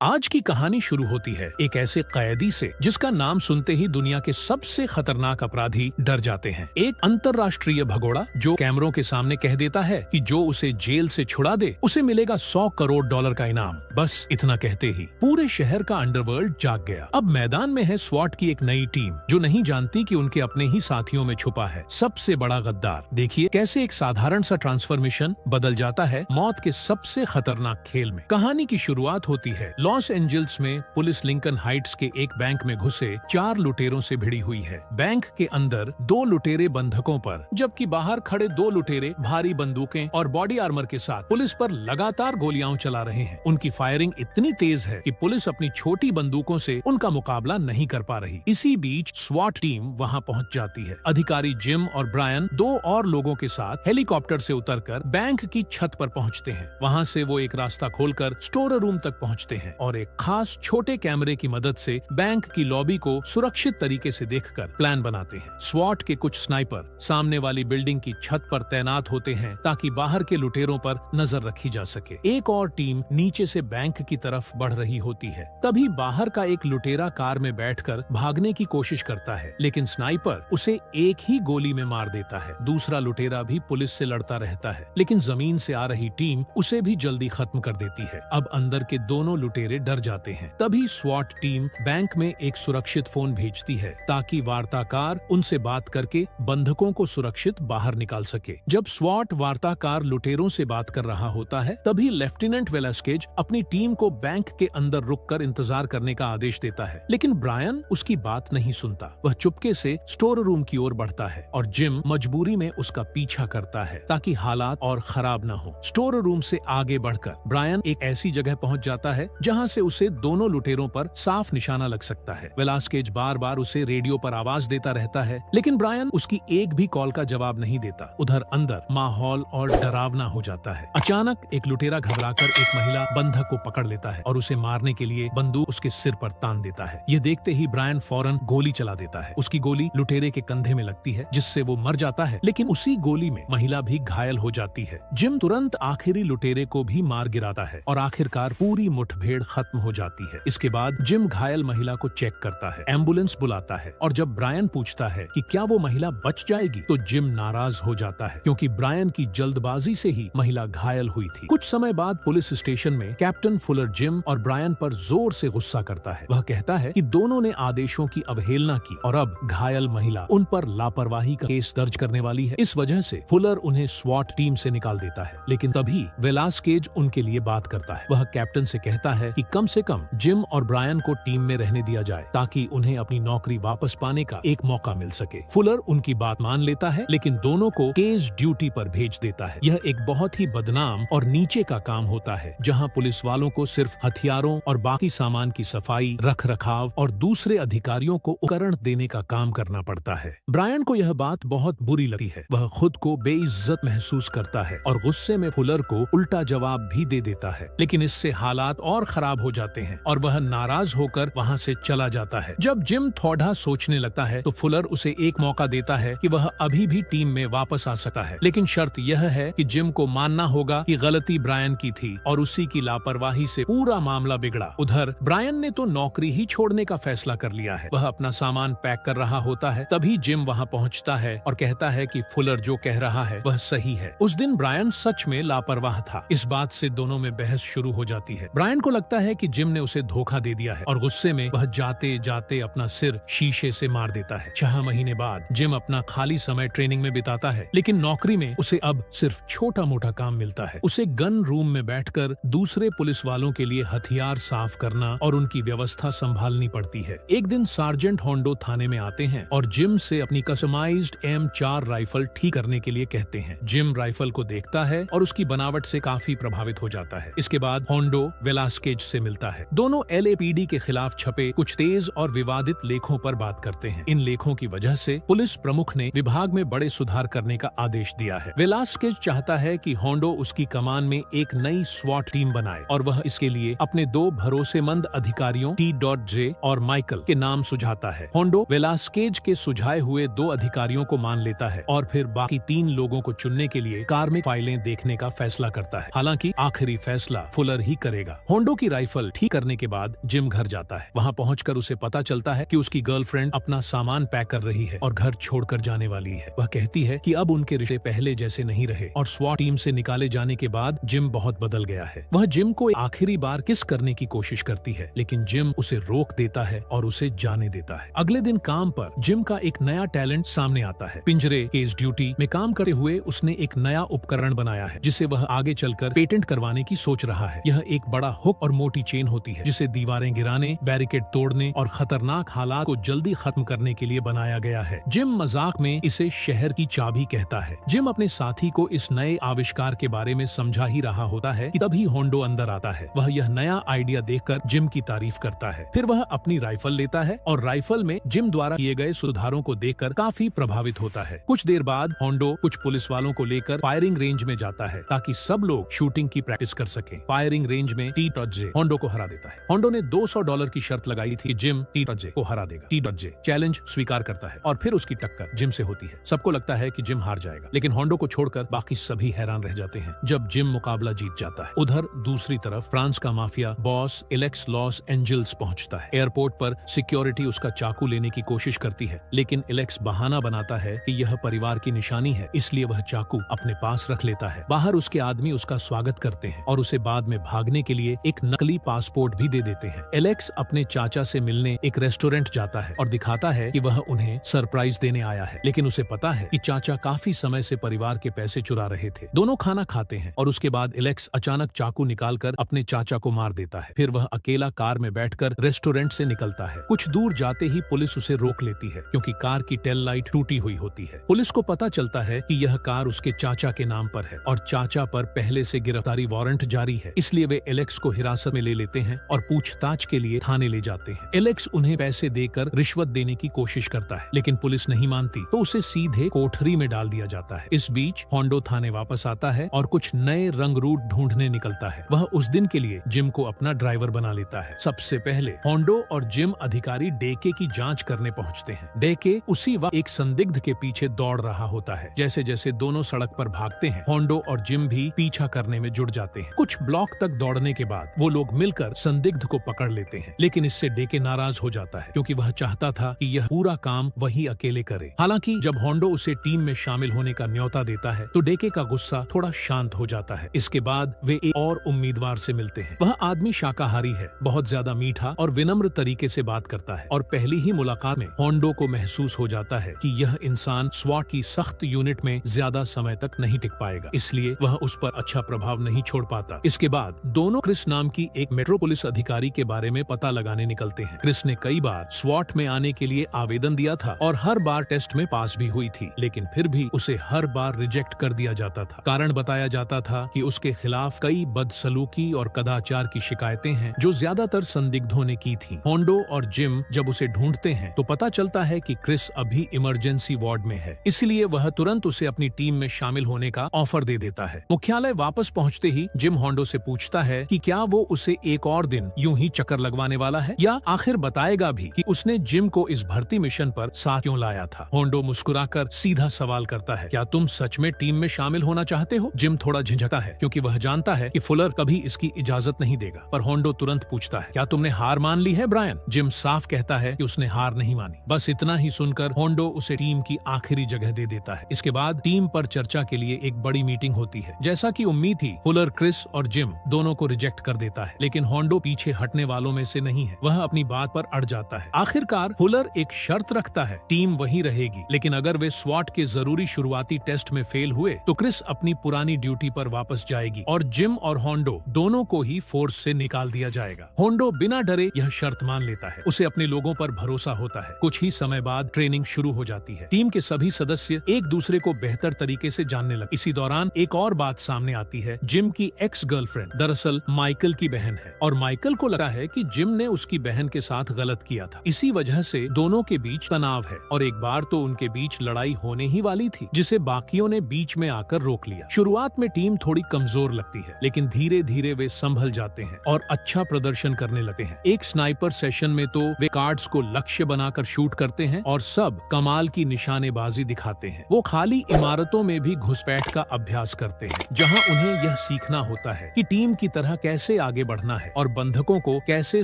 आज की कहानी शुरू होती है एक ऐसे कैदी से जिसका नाम सुनते ही दुनिया के सबसे खतरनाक अपराधी डर जाते हैं। एक अंतर्राष्ट्रीय भगोड़ा जो कैमरों के सामने कह देता है कि जो उसे जेल से छुड़ा दे उसे मिलेगा $100 करोड़ का इनाम। बस इतना कहते ही पूरे शहर का अंडरवर्ल्ड जाग गया। अब मैदान में है स्वॉट की एक नई टीम जो नहीं जानती कि उनके अपने ही साथियों में छुपा है सबसे बड़ा गद्दार। देखिए कैसे एक साधारण सा ट्रांसफॉर्मेशन बदल जाता है मौत के सबसे खतरनाक खेल में। कहानी की शुरुआत होती है लॉस एंजल्स में। पुलिस लिंकन हाइट्स के एक बैंक में घुसे 4 लुटेरों से भिड़ी हुई है। बैंक के अंदर 2 लुटेरे बंधकों पर, जबकि बाहर खड़े 2 लुटेरे भारी बंदूकें और बॉडी आर्मर के साथ पुलिस पर लगातार गोलियां चला रहे हैं। उनकी फायरिंग इतनी तेज है कि पुलिस अपनी छोटी बंदूकों से उनका मुकाबला नहीं कर पा रही। इसी बीच स्वॉट टीम वहां पहुंच जाती है। अधिकारी जिम और ब्रायन 2 और लोगों के साथ हेलीकॉप्टर से उतरकर बैंक की छत पर पहुंचते हैं। वहां से वो एक रास्ता खोलकर स्टोर रूम तक पहुंचते हैं और एक खास छोटे कैमरे की मदद से बैंक की लॉबी को सुरक्षित तरीके से देखकर प्लान बनाते हैं। स्वॉट के कुछ स्नाइपर सामने वाली बिल्डिंग की छत पर तैनात होते हैं ताकि बाहर के लुटेरों पर नजर रखी जा सके। एक और टीम नीचे से बैंक की तरफ बढ़ रही होती है। तभी बाहर का एक लुटेरा कार में बैठकर भागने की कोशिश करता है, लेकिन स्नाइपर उसे एक ही गोली में मार देता है। दूसरा लुटेरा भी पुलिस से लड़ता रहता है, लेकिन जमीन से आ रही टीम उसे भी जल्दी खत्म कर देती है। अब अंदर के दोनों लुटेरे डर जाते हैं। तभी स्वॉट टीम बैंक में एक सुरक्षित फोन भेजती है ताकि वार्ताकार उनसे बात करके बंधकों को सुरक्षित बाहर निकाल सके। जब स्वॉट वार्ताकार लुटेरों से बात कर रहा होता है तभी लेफ्टिनेंट वेलास्केज अपनी टीम को बैंक के अंदर रुककर इंतजार करने का आदेश देता है, लेकिन ब्रायन उसकी बात नहीं सुनता। वह चुपके से स्टोर रूम की ओर बढ़ता है और जिम मजबूरी में उसका पीछा करता है ताकि हालात और खराब न हो। स्टोर रूम से आगे बढ़कर ब्रायन एक ऐसी जगह पहुंच जाता है जहां से उसे दोनों लुटेरों पर साफ निशाना लग सकता है। वेलास्केज बार बार उसे रेडियो पर आवाज देता रहता है, लेकिन ब्रायन उसकी एक भी कॉल का जवाब नहीं देता। उधर अंदर माहौल और डरावना हो जाता है। अचानक एक लुटेरा घबराकर एक महिला बंधक को पकड़ लेता है और उसे मारने के लिए बंदूक उसके सिर पर तान देता है। ये देखते ही ब्रायन फौरन गोली चला देता है। उसकी गोली लुटेरे के कंधे में लगती है जिससे वो मर जाता है, लेकिन उसी गोली में महिला भी घायल हो जाती है। जिम तुरंत आखिरी लुटेरे को भी मार गिराता है और आखिरकार पूरी मुठभेड़ खत्म हो जाती है। इसके बाद जिम घायल महिला को चेक करता है, एम्बुलेंस बुलाता है और जब ब्रायन पूछता है कि क्या वो महिला बच जाएगी तो जिम नाराज हो जाता है क्योंकि ब्रायन की जल्दबाजी से ही महिला घायल हुई थी। कुछ समय बाद पुलिस स्टेशन में कैप्टन फुलर जिम और ब्रायन पर जोर से गुस्सा करता है। वह कहता है कि दोनों ने आदेशों की अवहेलना की और अब घायल महिला उन पर लापरवाही का केस दर्ज करने वाली है। इस वजह से फुलर उन्हें स्वॉट टीम से निकाल देता है, लेकिन तभी वेलास्केज उनके लिए बात करता है। वह कैप्टन से कहता है कि कम से कम जिम और ब्रायन को टीम में रहने दिया जाए ताकि उन्हें अपनी नौकरी वापस पाने का एक मौका मिल सके। फुलर उनकी बात मान लेता है, लेकिन दोनों को केस ड्यूटी पर भेज देता है। यह एक बहुत ही बदनाम और नीचे का काम होता है जहां पुलिस वालों को सिर्फ हथियारों और बाकी सामान की सफाई, रख रखाव और दूसरे अधिकारियों को उपकरण देने का काम करना पड़ता है। ब्रायन को यह बात बहुत बुरी लगती है। वह खुद को बेइज्जत महसूस करता है और गुस्से में फुलर को उल्टा जवाब भी दे देता है, लेकिन इससे हालात और खराब हो जाते हैं और वह नाराज होकर वहां से चला जाता है। जब जिम थोड़ा सोचने लगता है तो फुलर उसे एक मौका देता है कि वह अभी भी टीम में वापस आ सकता है, लेकिन शर्त यह है कि जिम को मानना होगा कि गलती ब्रायन की थी और उसी की लापरवाही से पूरा मामला बिगड़ा। उधर ब्रायन ने तो नौकरी ही छोड़ने का फैसला कर लिया है। वह अपना सामान पैक कर रहा होता है, तभी जिम वहां पहुंचता है और कहता है कि फुलर जो कह रहा है वह सही है। उस दिन ब्रायन सच में लापरवाह था। इस बात से दोनों में बहस शुरू हो जाती है। ब्रायन को लगता है कि जिम ने उसे धोखा दे दिया है और गुस्से में वह जाते जाते अपना सिर शीशे से मार देता है। 6 महीने बाद जिम अपना खाली समय ट्रेनिंग में बिताता है, लेकिन नौकरी में उसे अब सिर्फ छोटा मोटा काम मिलता है। उसे गन रूम में बैठकर दूसरे पुलिस वालों के लिए हथियार साफ करना और उनकी व्यवस्था संभालनी पड़ती है। एक दिन सार्जेंट होंडो थाने में आते हैं और जिम से अपनी कस्टमाइज्ड M4 राइफल ठीक करने के लिए कहते हैं। जिम राइफल को देखता है और उसकी बनावट से काफी प्रभावित हो जाता है। इसके बाद होंडो वेलास्केज से मिलता है। दोनों LAPD के खिलाफ छपे कुछ तेज और विवादित लेखों पर बात करते हैं। इन लेखों की वजह से पुलिस प्रमुख ने विभाग में बड़े सुधार करने का आदेश दिया है। वेलास्केज चाहता है कि होंडो उसकी कमान में एक नई स्वॉट टीम बनाए और वह इसके लिए अपने 2 भरोसेमंद अधिकारियों T.J और माइकल के नाम सुझाता है। होंडो वेलास्केज के सुझाए हुए 2 अधिकारियों को मान लेता है और फिर बाकी 3 लोगों को चुनने के लिए कार्मिक फाइलें देखने का फैसला करता है। हालांकि आखिरी फैसला फुलर ही करेगा। होंडो की की राइफल ठीक करने के बाद जिम घर जाता है। वहाँ पहुंचकर उसे पता चलता है कि उसकी गर्लफ्रेंड अपना सामान पैक कर रही है और घर छोड़कर जाने वाली है। वह कहती है कि अब उनके रिश्ते पहले जैसे नहीं रहे और स्वॉट टीम से निकाले जाने के बाद जिम बहुत बदल गया है। वह जिम को आखिरी बार किस करने की कोशिश करती है, लेकिन जिम उसे रोक देता है और उसे जाने देता है। अगले दिन काम पर जिम का एक नया टैलेंट सामने आता है। पिंजरे केस ड्यूटी में काम करते हुए उसने एक नया उपकरण बनाया है जिसे वह आगे चलकर पेटेंट करवाने की सोच रहा है। यह एक बड़ा हुक और मोटी चेन होती है जिसे दीवारें गिराने, बैरिकेड तोड़ने और खतरनाक हालात को जल्दी खत्म करने के लिए बनाया गया है। जिम मजाक में इसे शहर की चाबी कहता है। जिम अपने साथी को इस नए आविष्कार के बारे में समझा ही रहा होता है कि तभी होंडो अंदर आता है। वह यह नया आइडिया देखकर जिम की तारीफ करता है। फिर वह अपनी राइफल लेता है और राइफल में जिम द्वारा किए गए सुधारों को देखकर काफी प्रभावित होता है। कुछ देर बाद होंडो कुछ पुलिस वालों को लेकर फायरिंग रेंज में जाता है ताकि सब लोग शूटिंग की प्रैक्टिस कर सकें। फायरिंग रेंज में टी टॉडजे होंडो को हरा देता है। होंडो ने $200 की शर्त लगाई थी कि जिम टी टॉडजे को हरा देगा। टी टॉडजे चैलेंज स्वीकार करता है और फिर उसकी टक्कर जिम से होती है। सबको लगता है कि जिम हार जाएगा, लेकिन होंडो को छोड़कर बाकी सभी हैरान रह जाते हैं जब जिम मुकाबला जीत जाता है। उधर दूसरी तरफ फ्रांस का mafia boss Alex Los Angeles पहुंचता है। एयरपोर्ट पर सिक्योरिटी उसका चाकू लेने की कोशिश करती है, लेकिन एलेक्स बहाना बनाता है कि यह परिवार की निशानी है, इसलिए वह चाकू अपने पास रख लेता है। बाहर उसके आदमी उसका स्वागत करते हैं और उसे बाद में भागने के लिए एक नकली पासपोर्ट भी दे देते हैं। एलेक्स अपने चाचा से मिलने एक रेस्टोरेंट जाता है और दिखाता है कि वह उन्हें सरप्राइज देने आया है, लेकिन उसे पता है कि चाचा काफी समय से परिवार के पैसे चुरा रहे थे। दोनों खाना खाते हैं और उसके बाद एलेक्स अचानक चाकू निकालकर अपने चाचा को मार देता है। फिर वह अकेला कार में बैठकर रेस्टोरेंट से निकलता है। कुछ दूर जाते ही पुलिस उसे रोक लेती है क्योंकि कार की टेल लाइट टूटी हुई होती है। पुलिस को पता चलता है कि यह कार उसके चाचा के नाम पर है और चाचा पर पहले से गिरफ्तारी वारंट जारी है, इसलिए वे एलेक्स को हिरासत में ले लेते हैं और पूछताछ के लिए थाने ले जाते हैं। एलेक्स उन्हें पैसे देकर रिश्वत देने की कोशिश करता है, लेकिन पुलिस नहीं मानती तो उसे सीधे कोठरी में डाल दिया जाता है। इस बीच होंडो थाने वापस आता है और कुछ नए रंग रूट ढूंढने निकलता है। वह उस दिन के लिए जिम को अपना ड्राइवर बना लेता है। सबसे पहले होंडो और जिम अधिकारी डेके की जांच करने पहुंचते हैं। डेके उसी वक्त एक संदिग्ध के पीछे दौड़ रहा होता है। जैसे जैसे दोनों सड़क पर भागते हैं, होंडो और जिम भी पीछा करने में जुट जाते हैं। कुछ ब्लॉक तक दौड़ने के बाद वो लोग मिलकर संदिग्ध को पकड़ लेते हैं, लेकिन इससे डेके नाराज हो जाता है क्योंकि वह चाहता था कि यह पूरा काम वही अकेले करे। हालांकि जब होंडो उसे टीम में शामिल होने का न्योता देता है तो डेके का गुस्सा थोड़ा शांत हो जाता है। इसके बाद वे एक और उम्मीदवार से मिलते हैं। वह आदमी शाकाहारी है, बहुत ज्यादा मीठा और विनम्र तरीके से बात करता है और पहली ही मुलाकात में होंडो को महसूस हो जाता है कि यह इंसान स्वॉट की सख्त यूनिट में ज्यादा समय तक नहीं टिक पाएगा, इसलिए वह उस पर अच्छा प्रभाव नहीं छोड़ पाता। इसके बाद दोनों क्रिस नाम की एक मेट्रोपोलिस अधिकारी के बारे में पता लगाने निकलते हैं। क्रिस ने कई बार स्वॉट में आने के लिए आवेदन दिया था और हर बार टेस्ट में पास भी हुई थी, लेकिन फिर भी उसे हर बार रिजेक्ट कर दिया जाता था। कारण बताया जाता था कि उसके खिलाफ कई बदसलूकी और कदाचार की शिकायतें हैं जो ज्यादातर संदिग्धों ने की थी। होंडो और जिम जब उसे ढूंढते हैं तो पता चलता है कि क्रिस अभी इमरजेंसी वार्ड में है, इसलिए वह तुरंत उसे अपनी टीम में शामिल होने का ऑफर दे देता है। मुख्यालय वापस पहुंचते ही जिम होंडो से पूछता है कि क्या वो उसे एक और दिन यूं ही चक्कर लगवाने वाला है या आखिर बताएगा भी कि उसने जिम को इस भर्ती मिशन पर साथ क्यों लाया था। होंडो मुस्कुराकर सीधा सवाल करता है, क्या तुम सच में टीम में शामिल होना चाहते हो? जिम थोड़ा झिझकता है क्योंकि वह जानता है कि फुलर कभी इसकी इजाजत नहीं देगा, पर होंडो तुरंत पूछता है, क्या तुमने हार मान ली है ब्रायन? जिम साफ कहता है कि उसने हार नहीं मानी। बस इतना ही सुनकर होंडो उसे टीम की आखिरी जगह दे देता है। इसके बाद टीम पर चर्चा के लिए एक बड़ी मीटिंग होती है। जैसा कि उम्मीद थी, फुलर क्रिस और जिम दोनों को रिजेक्ट कर देता है, लेकिन होंडो पीछे हटने वालों में से नहीं है। वह अपनी बात पर अड़ जाता है। आखिरकार फुलर एक शर्त रखता है, टीम वही रहेगी, लेकिन अगर वे स्वॉट के जरूरी शुरुआती टेस्ट में फेल हुए तो क्रिस अपनी पुरानी ड्यूटी पर वापस जाएगी और जिम और होंडो दोनों को ही फोर्स से निकाल दिया जाएगा। होंडो बिना डरे यह शर्त मान लेता है। उसे अपने लोगों पर भरोसा होता है। कुछ ही समय बाद ट्रेनिंग शुरू हो जाती है। टीम के सभी सदस्य एक दूसरे को बेहतर तरीके से जानने लगे। इसी दौरान एक और बात सामने आती है। जिम की एक्स गर्लफ्रेंड दरअसल माइकल की बहन है और माइकल को लगता है कि जिम ने उसकी बहन के साथ गलत किया था। इसी वजह से दोनों के बीच तनाव है और एक बार तो उनके बीच लड़ाई होने ही वाली थी, जिसे बाकियों ने बीच में आकर रोक लिया। शुरुआत में टीम थोड़ी कमजोर लगती है, लेकिन धीरे धीरे वे संभल जाते हैं और अच्छा प्रदर्शन करने लगते हैं। एक स्नाइपर सेशन में तो वे कार्ड्स को लक्ष्य बनाकर शूट करते हैं और सब कमाल की निशानेबाजी दिखाते हैं। वो खाली इमारतों में भी घुसपैठ का अभ्यास करते हैं, जहां उन्हें यह सीखना होता है कि टीम की तरह कैसे आगे आगे बढ़ना है और बंधकों को कैसे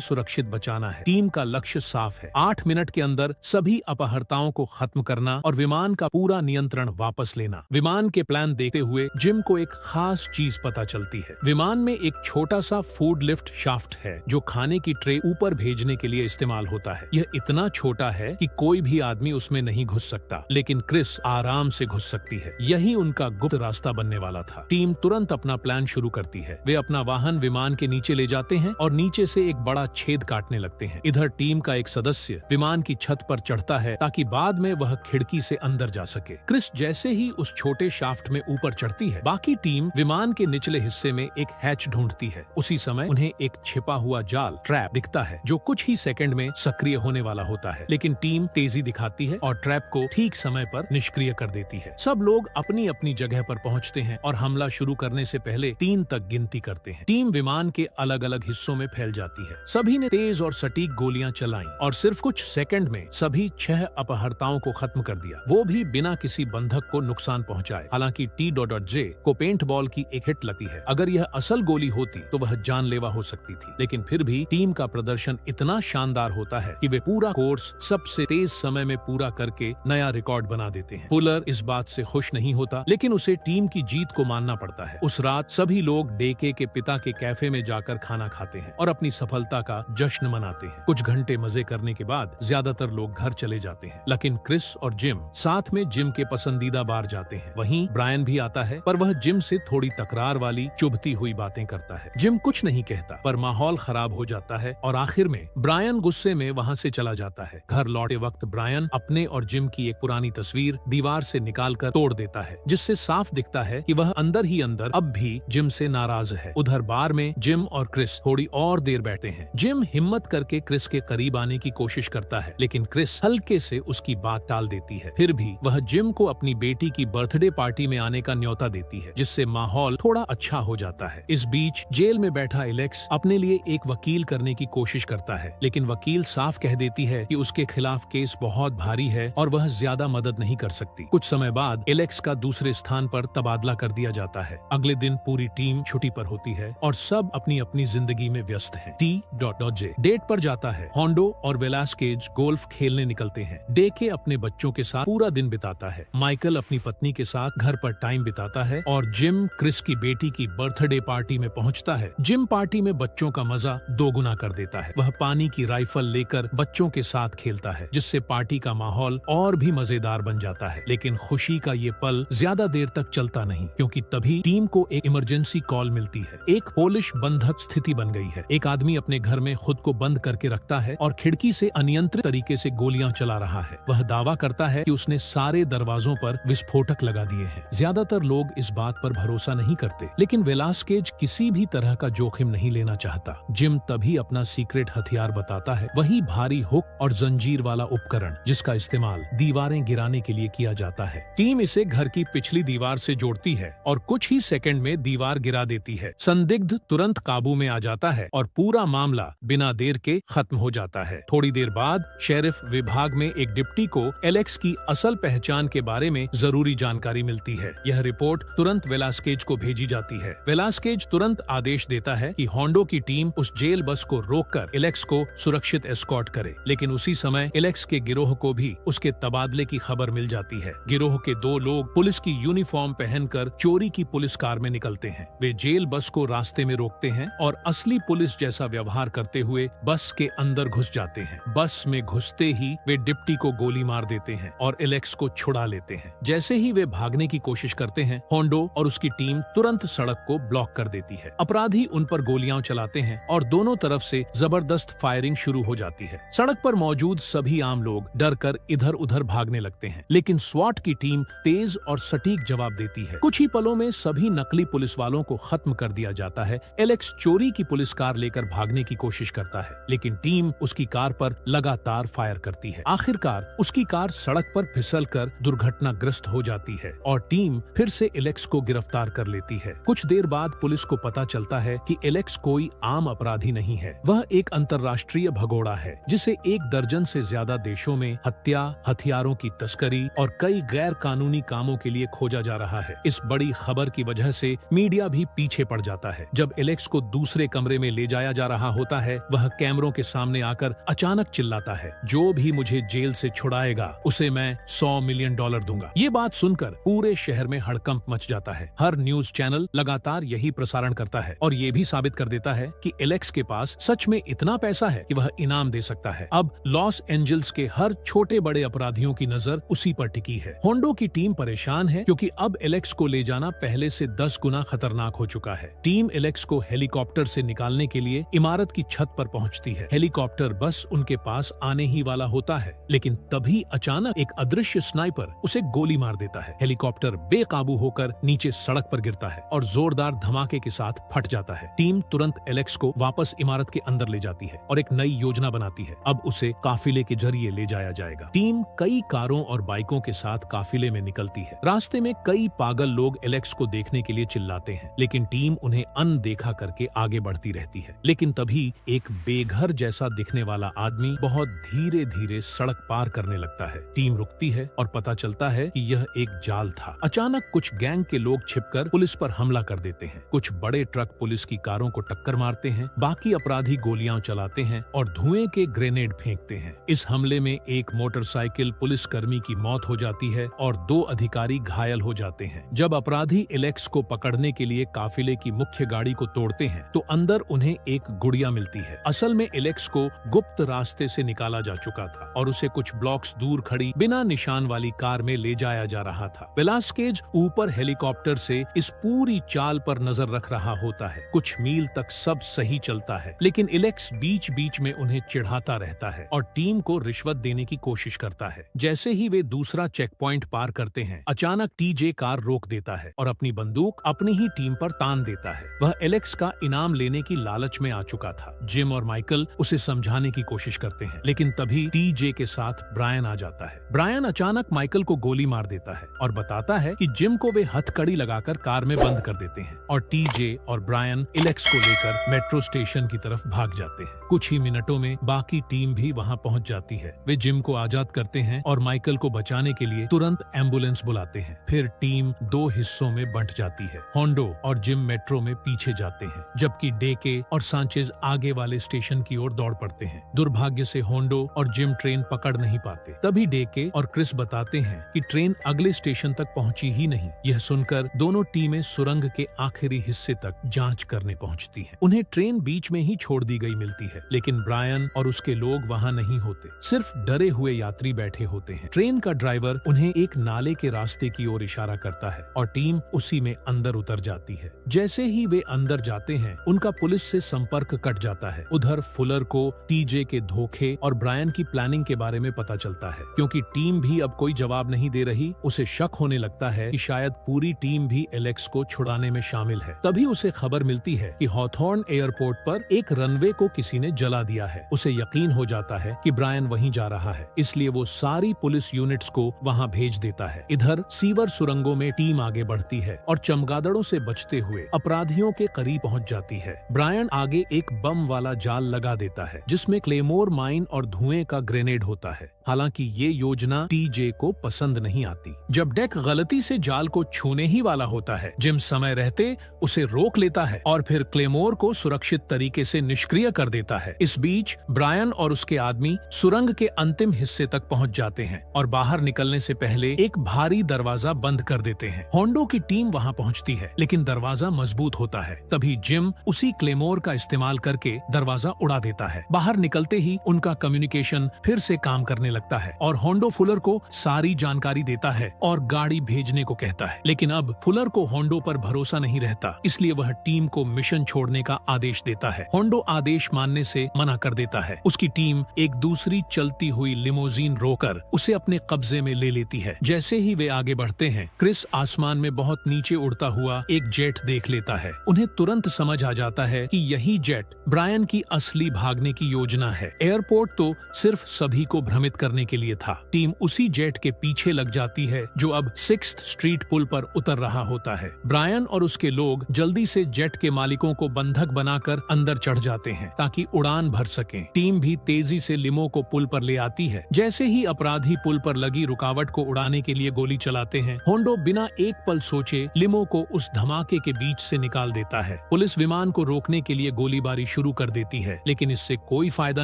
सुरक्षित बचाना है। टीम का लक्ष्य साफ है, 8 मिनट के अंदर सभी अपहर्ताओं को खत्म करना और विमान का पूरा नियंत्रण वापस लेना। विमान के प्लान देखते हुए जिम को एक खास चीज पता चलती है। विमान में एक छोटा सा फूड लिफ्ट शाफ्ट है जो खाने की ट्रे ऊपर भेजने के लिए इस्तेमाल होता है। यह इतना छोटा है कि कोई भी आदमी उसमें नहीं घुस सकता, लेकिन क्रिस आराम से घुस सकती है। यही उनका गुप्त रास्ता बनने वाला था। टीम तुरंत अपना प्लान शुरू करती है। वे अपना वाहन विमान के नीचे ले जाते हैं और नीचे से एक बड़ा छेद काटने लगते हैं। इधर टीम का एक सदस्य विमान की छत पर चढ़ता है ताकि बाद में वह खिड़की से अंदर जा सके। क्रिस जैसे ही उस छोटे शाफ्ट में ऊपर चढ़ती है, बाकी टीम विमान के निचले हिस्से में एक हैच ढूंढती है। उसी समय उन्हें एक छिपा हुआ जाल ट्रैप दिखता है जो कुछ ही सेकंड में सक्रिय होने वाला होता है, लेकिन टीम तेजी दिखाती है और ट्रैप को ठीक समय पर निष्क्रिय कर देती है। सब लोग अपनी अपनी जगह पर पहुंचते हैं और हमला शुरू करने से पहले 3 तक गिनती करते हैं। टीम विमान के अलग अलग हिस्सों में फैल जाती है। सभी ने तेज और सटीक गोलियां चलाईं और सिर्फ कुछ सेकंड में सभी 6 अपहर्ताओं को खत्म कर दिया, वो भी बिना किसी बंधक को नुकसान पहुंचाए। हालांकि T.J को पेंट बॉल की एक हिट लगती है। अगर यह असल गोली होती तो वह जानलेवा हो सकती थी, लेकिन फिर भी टीम का प्रदर्शन इतना शानदार होता है कि वे पूरा कोर्स सबसे तेज समय में पूरा करके नया रिकॉर्ड बना देते हैं। फुलर इस बात से खुश नहीं होता, लेकिन उसे टीम की जीत को मानना पड़ता है। उस रात सभी लोग डेके के पिता के कैफे में जाकर खाना खाते हैं और अपनी सफलता का जश्न मनाते हैं। कुछ घंटे मजे करने के बाद ज्यादातर लोग घर चले जाते हैं, लेकिन क्रिस और जिम साथ में जिम के पसंदीदा बार जाते हैं। वहीं ब्रायन भी आता है, पर वह जिम से थोड़ी तकरार वाली चुभती हुई बातें करता है। जिम कुछ नहीं कहता, पर माहौल खराब हो जाता है और आखिर में ब्रायन गुस्से में वहाँ से चला जाता है। घर लौटे वक्त ब्रायन अपने और जिम की एक पुरानी तस्वीर दीवार से निकालकर तोड़ देता है, जिससे साफ दिखता है कि वह अंदर ही अंदर अब भी जिम से नाराज है। उधर बार में जिम और क्रिस थोड़ी और देर बैठे हैं। जिम हिम्मत करके क्रिस के करीब आने की कोशिश करता है, लेकिन क्रिस हल्के से उसकी बात टाल देती है। फिर भी वह जिम को अपनी बेटी की बर्थडे पार्टी में आने का न्योता देती है, जिससे माहौल थोड़ा अच्छा हो जाता है। इस बीच जेल में बैठा एलेक्स अपने लिए एक वकील करने की कोशिश करता है, लेकिन वकील साफ कह देती है कि उसके खिलाफ केस बहुत भारी है और वह ज्यादा मदद नहीं कर सकती। कुछ समय बाद एलेक्स का दूसरे स्थान पर तबादला कर दिया जाता है। अगले दिन पूरी टीम छुट्टी पर होती है और सब अपनी अपनी जिंदगी में व्यस्त हैं। T.J डेट पर जाता है। होंडो और वेलास्केज गोल्फ खेलने निकलते हैं। डेके अपने बच्चों के साथ पूरा दिन बिताता है। माइकल अपनी पत्नी के साथ घर पर टाइम बिताता है और जिम क्रिस की बेटी की बर्थडे पार्टी में पहुंचता है। जिम पार्टी में बच्चों का मजा दोगुना कर देता है। वह पानी की राइफल लेकर बच्चों के साथ खेलता है, जिससे पार्टी का माहौल और भी मजेदार बन जाता है। लेकिन खुशी का ये पल ज्यादा देर तक चलता नहीं, क्योंकि तभी टीम को एक इमरजेंसी कॉल मिलती है। एक पोलिश बंधक स्थिति बन गई है। एक आदमी अपने घर में खुद को बंद करके रखता है और खिड़की से अनियंत्रित तरीके से गोलियां चला रहा है। वह दावा करता है कि उसने सारे दरवाजों पर विस्फोटक लगा दिए हैं। ज्यादातर लोग इस बात पर भरोसा नहीं करते, लेकिन वेलास्केज किसी भी तरह का जोखिम नहीं लेना चाहता। जिम तभी अपना सीक्रेट हथियार बताता है, वही भारी हुक और जंजीर वाला उपकरण जिसका इस्तेमाल दीवारें गिराने के लिए किया जाता है। टीम इसे घर की पिछली दीवार से जोड़ती है और कुछ ही सेकंड में दीवार गिरा देती है। संदिग्ध तुरंत काबू में आ जाता है और पूरा मामला बिना देर के खत्म हो जाता है। थोड़ी देर बाद शेरिफ विभाग में एक डिप्टी को एलेक्स की असल पहचान के बारे में जरूरी जानकारी मिलती है। यह रिपोर्ट तुरंत वेलास्केज को भेजी जाती है। वेलास्केज तुरंत आदेश देता है कि होंडो की टीम उस जेल बस को रोककर एलेक्स को सुरक्षित एस्कॉर्ट करे, लेकिन उसी समय एलेक्स के गिरोह को भी उसके तबादले की खबर मिल जाती है। गिरोह के 2 लोग पुलिस की यूनिफॉर्म पहनकर चोरी की पुलिस कार में निकलते हैं। वे जेल बस को रास्ते में रोकते हैं और असली पुलिस जैसा व्यवहार करते हुए बस के अंदर घुस जाते हैं। बस में घुसते ही वे डिप्टी को गोली मार देते हैं और एलेक्स को छुड़ा लेते हैं। जैसे ही वे भागने की कोशिश करते हैं, होंडो और उसकी टीम तुरंत सड़क को ब्लॉक कर देती है। अपराधी उन पर गोलियां चलाते हैं और दोनों तरफ से जबरदस्त फायरिंग शुरू हो जाती है। सड़क पर मौजूद सभी आम लोग डर कर इधर उधर भागने लगते हैं, लेकिन स्वाट की टीम तेज और सटीक जवाब देती है। कुछ ही पलों में सभी नकली पुलिस वालों को खत्म कर दिया जाता है। एलेक्स चोरी की पुलिस कार लेकर भागने की कोशिश करता है, लेकिन टीम उसकी कार पर लगातार फायर करती है। आखिरकार उसकी कार सड़क पर फिसलकर दुर्घटनाग्रस्त हो जाती है और टीम फिर से एलेक्स को गिरफ्तार कर लेती है। कुछ देर बाद पुलिस को पता चलता है कि एलेक्स कोई आम अपराधी नहीं है, वह एक अंतर्राष्ट्रीय भगोड़ा है जिसे 1 दर्जन से ज्यादा देशों में हत्या, हथियारों की तस्करी और कई गैर कानूनी कामों के लिए खोजा जा रहा है। इस बड़ी खबर की वजह से मीडिया भी पीछे पड़ जाता है। जब एलेक्स को दूसरे कमरे में ले जाया जा रहा होता है, वह कैमरों के सामने आकर अचानक चिल्लाता है, जो भी मुझे जेल से छुड़ाएगा उसे मैं $100 मिलियन दूंगा। ये बात सुनकर पूरे शहर में हड़कंप मच जाता है। हर न्यूज चैनल लगातार यही प्रसारण करता है और ये भी साबित कर देता है कि एलेक्स के पास सच में इतना पैसा है कि वह इनाम दे सकता है। अब लॉस एंजल्स के हर छोटे बड़े अपराधियों की नजर उसी पर टिकी है। होंडो की टीम परेशान है क्योंकि अब एलेक्स को ले जाना पहले से 10 गुना खतरनाक हो चुका है। टीम एलेक्स को हेलीकॉप्टर से निकालने के लिए इमारत की छत पर पहुंचती है। हेलीकॉप्टर बस उनके पास आने ही वाला होता है, लेकिन तभी अचानक एक अदृश्य स्नाइपर उसे गोली मार देता है। हेलीकॉप्टर बेकाबू होकर नीचे सड़क पर गिरता है और जोरदार धमाके के साथ फट जाता है। टीम तुरंत एलेक्स को वापस इमारत के अंदर ले जाती है और एक नई योजना बनाती है। अब उसे काफिले के जरिए ले जाया जाएगा। टीम कई कारों और बाइकों के साथ काफिले में निकलती है। रास्ते में कई पागल लोग एलेक्स को देखने के लिए चिल्लाते हैं, लेकिन टीम उन्हें अनदेखा करके आगे बढ़ती रहती है। लेकिन तभी एक बेघर जैसा दिखने वाला आदमी बहुत धीरे धीरे सड़क पार करने लगता है। टीम रुकती है और पता चलता है कि यह एक जाल था। अचानक कुछ गैंग के लोग छिपकर पुलिस पर हमला कर देते हैं। कुछ बड़े ट्रक पुलिस की कारों को टक्कर मारते हैं, बाकी अपराधी गोलियां चलाते हैं और धुएं के ग्रेनेड फेंकते हैं। इस हमले में एक मोटरसाइकिल पुलिसकर्मी की मौत हो जाती है और 2 अधिकारी घायल हो जाते हैं। जब अपराधी एलेक्स को पकड़ने के लिए काफिले की मुख्य गाड़ी को तोड़ते हैं तो अंदर उन्हें एक गुड़िया मिलती है। असल में एलेक्स को गुप्त रास्ते से निकाला जा चुका था और उसे कुछ ब्लॉक्स दूर खड़ी बिना निशान वाली कार में ले जाया जा रहा था। वेलास्केज ऊपर हेलीकॉप्टर से इस पूरी चाल पर नजर रख रहा होता है। कुछ मील तक सब सही चलता है, लेकिन एलेक्स बीच बीच में उन्हें चिढ़ाता रहता है और टीम को रिश्वत देने की कोशिश करता है। जैसे ही वे दूसरा चेक पॉइंट पार करते हैं, अचानक टीजे कार रोक देता है और अपनी बंदूक अपनी ही टीम पर तान देता है। वह एलेक्स का इनाम लेने की लालच में आ चुका था। जिम और माइकल उसे समझाने की कोशिश करते हैं, लेकिन तभी टीजे के साथ ब्रायन आ जाता है। ब्रायन अचानक माइकल को गोली मार देता है और बताता है कि जिम को वे हथकड़ी लगाकर कार में बंद कर देते हैं और टीजे और ब्रायन एलेक्स को लेकर मेट्रो स्टेशन की तरफ भाग जाते हैं। कुछ ही मिनटों में बाकी टीम भी वहां पहुंच जाती है। वे जिम को आजाद करते हैं और माइकल को बचाने के लिए तुरंत एम्बुलेंस बुलाते हैं। फिर टीम 2 हिस्सों में बंट जाती है। होंडो और जिम मेट्रो में पीछे जाते हैं, जबकि डेके और सांचेज आगे वाले स्टेशन की ओर दौड़ पड़ते हैं। दुर्भाग्य से होंडो और जिम ट्रेन पकड़ नहीं पाते। तभी डेके और क्रिस बताते हैं कि ट्रेन अगले स्टेशन तक पहुंची ही नहीं। यह सुनकर दोनों टीमें सुरंग के आखिरी हिस्से तक जांच करने पहुंचती हैं। उन्हें ट्रेन बीच में ही छोड़ दी गई मिलती है, लेकिन ब्रायन और उसके लोग वहां नहीं होते। सिर्फ डरे हुए यात्री बैठे होते हैं। ट्रेन का ड्राइवर उन्हें एक नाले के रास्ते की ओर इशारा करता है और टीम उसी में अंदर उतर जाती है। जैसे ही वे अंदर जाते हैं, उनका पुलिस से संपर्क कट जाता है। उधर फुलर को टीजे के धोखे और ब्रायन की प्लानिंग के बारे में पता चलता है। क्योंकि टीम भी अब कोई जवाब नहीं दे रही, उसे शक होने लगता है कि शायद पूरी टीम भी एलेक्स को छुड़ाने में शामिल है। तभी उसे खबर मिलती है कि हॉथॉर्न एयरपोर्ट पर एक रनवे को किसी ने जला दिया है। उसे यकीन हो जाता है कि ब्रायन वहीं जा रहा है, इसलिए वो सारी पुलिस यूनिट्स को वहां भेज देता है। इधर सीवर सुरंगों में टीम आगे बढ़ती है और चमगादड़ों से बचते हुए अपराधियों के करीब पहुंच जाती है। ब्रायन आगे एक बम वाला जाल लगा देता है, जिसमें क्लेमोर माइन और धुएं का ग्रेनेड होता है। हालांकि ये योजना टीजे को पसंद नहीं आती। जब डेक गलती से जाल को छूने ही वाला होता है, जिम समय रहते उसे रोक लेता है और फिर क्लेमोर को सुरक्षित तरीके से निष्क्रिय कर देता है। इस बीच ब्रायन और उसके आदमी सुरंग के अंतिम हिस्से तक पहुंच जाते हैं और बाहर निकलने से पहले एक भारी दरवाजा बंद कर देते हैं। होंडो की टीम वहां पहुंचती है, लेकिन दरवाजा मजबूत होता है। तभी जिम उसी क्लेमोर का इस्तेमाल करके दरवाजा उड़ा देता है। बाहर निकलते ही उनका कम्युनिकेशन फिर से काम करने लगता है और होंडो फुलर को सारी जानकारी देता है और गाड़ी भेजने को कहता है। लेकिन अब फुलर को होंडो पर भरोसा नहीं रहता, इसलिए वह टीम को मिशन छोड़ने का आदेश देता है। होंडो आदेश मानने से मना कर देता है। उसकी टीम एक दूसरी चलती हुई लिमोजीन रोकर उसे अपने कब्जे में ले लेती है। जैसे ही वे आगे बढ़ते हैं, क्रिस आसमान में बहुत नीचे उड़ता हुआ एक जेट देख लेता है। उन्हें तुरंत समझ आ जाता है कि यही जेट ब्रायन की असली भागने की योजना है। एयरपोर्ट तो सिर्फ सभी को भ्रमित करने के लिए था। टीम उसी जेट के पीछे लग जाती है, जो अब 6th स्ट्रीट पुल पर उतर रहा होता है। ब्रायन और उसके लोग जल्दी से जेट के मालिकों को बंधक बनाकर अंदर चढ़ जाते हैं ताकि उड़ान भर सकें। टीम भी तेजी से लिमो को पुल पर ले आती है। जैसे ही अपराधी पुल पर लगी रुकावट को उड़ाने के लिए गोली चलाते हैं, होंडो बिना एक पल सोचे लिमो को उस धमाके के बीच से निकाल देता है। पुलिस पुलिस विमान को रोकने के लिए गोलीबारी शुरू कर देती है, लेकिन इससे कोई फायदा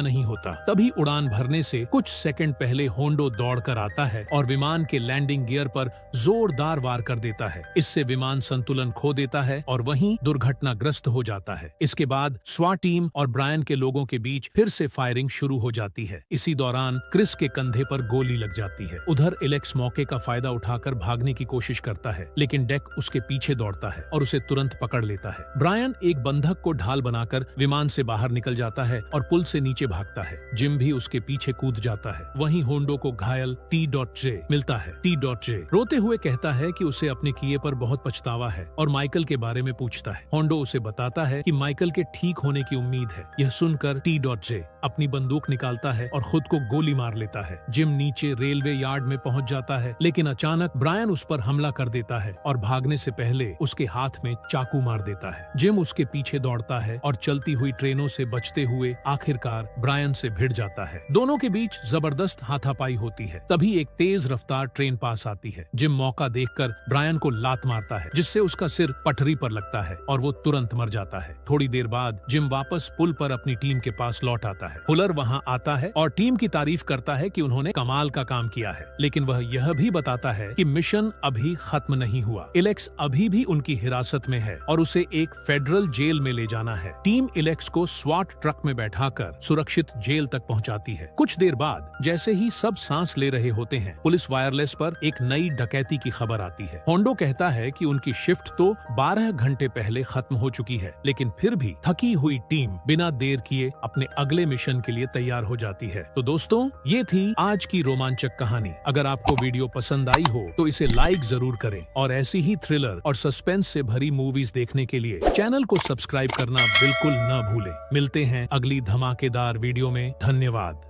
नहीं होता। तभी उड़ान भरने से कुछ सेकंड पहले होंडो दौड़कर आता है और विमान के लैंडिंग गियर पर जोरदार वार कर देता है। इससे विमान संतुलन खो देता है और वहीं दुर्घटनाग्रस्त हो जाता है। इसके बाद स्वाट टीम और ब्रायन के लोगों के बीच फिर से फायरिंग शुरू हो जाती है। इसी दौरान क्रिस के कंधे पर गोली लग जाती है। उधर एलेक्स मौके का फायदा उठाकर भागने की कोशिश करता है, लेकिन डेक उसके पीछे दौड़ता है और उसे तुरंत पकड़ लेता है। ब्रायन एक बंधक को ढाल बनाकर विमान से बाहर निकल जाता है और पुल से नीचे भागता है। जिम भी उसके पीछे कूद जाता है। वहीं होंडो को घायल T.J मिलता है। T.J रोते हुए कहता है कि उसे अपने किए पर बहुत पछतावा है और माइकल के बारे में पूछता है। होंडो उसे बताता है कि माइकल के ठीक होने की उम्मीद है। यह सुनकर T.J अपनी बंदूक निकालता है और खुद को गोली मार लेता है। जिम नीचे रेलवे यार्ड में पहुंच जाता है, लेकिन अचानक ब्रायन उस पर हमला कर देता है और भागने से पहले उसके हाथ में चाकू मार देता है। जिम उसके पीछे दौड़ता है और चलती हुई ट्रेनों से बचते हुए आखिरकार ब्रायन से भिड़ जाता है। दोनों के बीच जबरदस्त हाथापाई होती है। तभी एक तेज रफ्तार ट्रेन पास आती है। जिम मौका देखकर ब्रायन को लात मारता है, जिससे उसका सिर पटरी पर लगता है और वो तुरंत मर जाता है। थोड़ी देर बाद जिम वापस पुल पर अपनी टीम के पास लौट आता है। फुलर वहां आता है और टीम की तारीफ करता है कि उन्होंने कमाल का काम किया है, लेकिन वह यह भी बताता है कि मिशन अभी खत्म नहीं हुआ। एलेक्स अभी भी उनकी हिरासत में है और उसे एक फेडरल जेल में ले जाना है। टीम एलेक्स को स्वाट ट्रक में बैठाकर सुरक्षित जेल तक पहुंचाती है। कुछ देर बाद जैसे ही सब सांस ले रहे होते हैं, पुलिस वायरलेस पर एक नई डकैती की खबर आती है। होंडो कहता है कि उनकी शिफ्ट तो 12 घंटे पहले खत्म हो चुकी है, लेकिन फिर भी थकी हुई टीम बिना देर किए अपने अगले मिशन के लिए तैयार हो जाती है। तो दोस्तों, ये थी आज की रोमांचक कहानी। अगर आपको वीडियो पसंद आई हो तो इसे लाइक जरूर करें और ऐसी ही थ्रिलर और सस्पेंस से भरी मूवीज देखने के लिए चैनल को सब्सक्राइब करना बिल्कुल न भूलें। मिलते हैं अगली धमाकेदार वीडियो में। धन्यवाद।